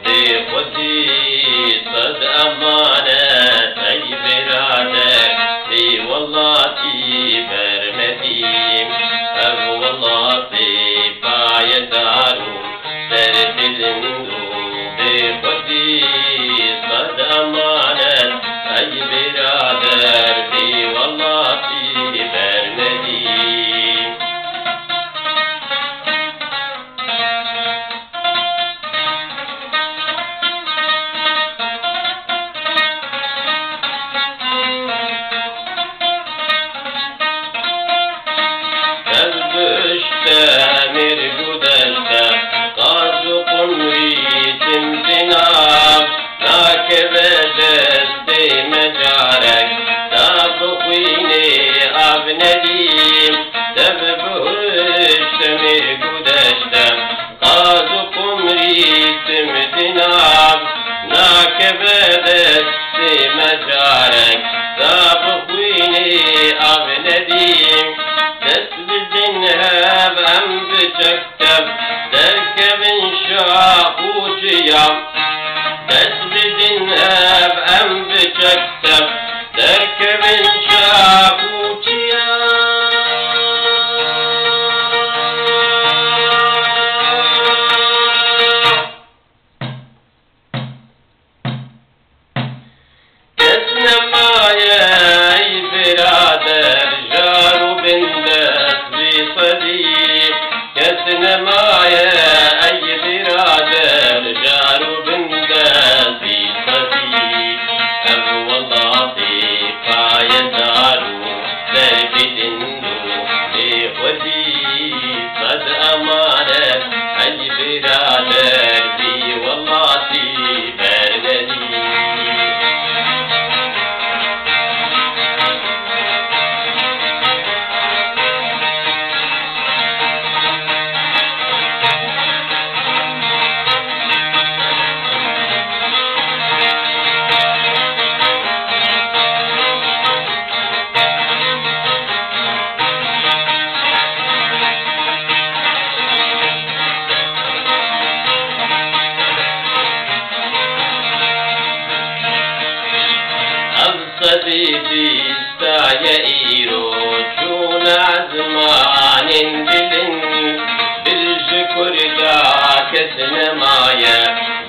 بخودی صد امانت ای برادر ای والله برمدیم او والله پایدارو در دلندو بخودی صد امانت ای برادر ای والله برمدیم مر گذشته قاز و قمری تمتناب ناکب دست مجارک داب خوینه آب ندیم دب بهشت مر گذشته قاز و قمری تمتناب ناکب دست مجارک داب خوینه آب ندیم دست بزنها بأم بتكتب تركب شاقوتيا دست بزنها بأم بتكتب تركب شاقوتيا كسنما يا أي برادر جارو بندس بصديق كسنما يا أي برادر جارو بندس بصديق أبو والله فايدارو درب دندو بخودي صد أمانة أي برادر بي والله بردني صديقي استعيرو شون عزمان جلن بالشكر جاك سنمايا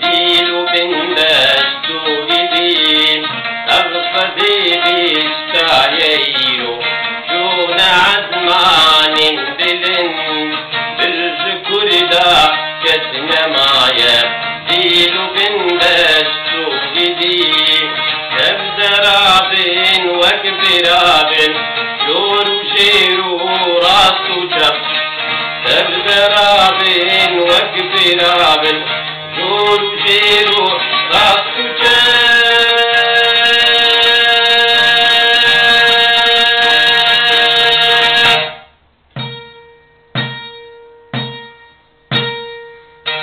ديلو بندستو إلين صديقي استعيرو شون عزمان جلن بالشكر جاك سنمايا ديلو بندستو إلين كبزراب وكبراب شور وشير وراس وجب كبزراب وكبراب شور وشير وراس وجب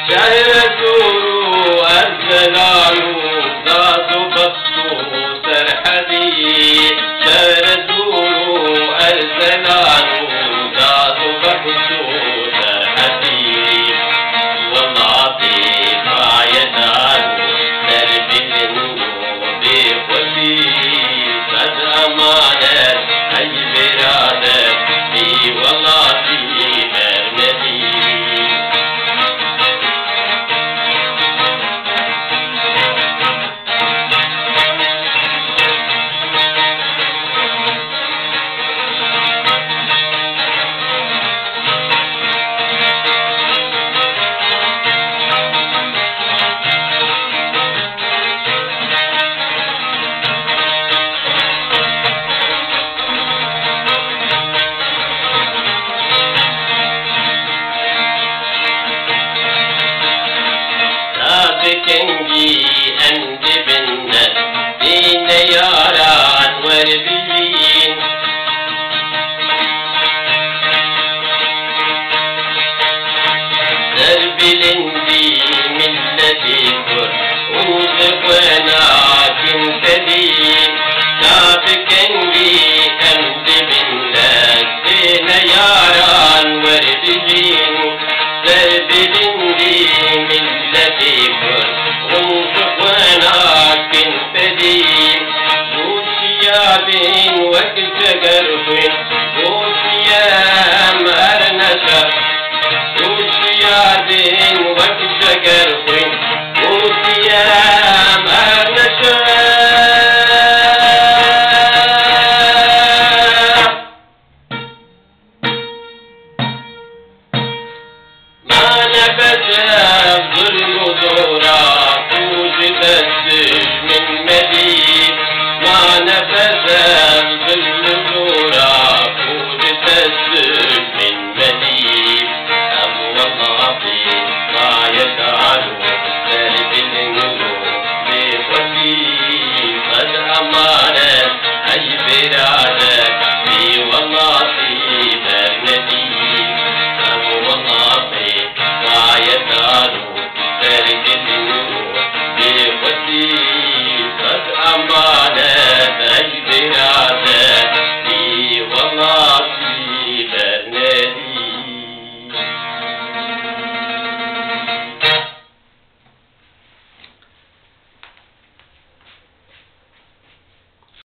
شهر الزور الزلال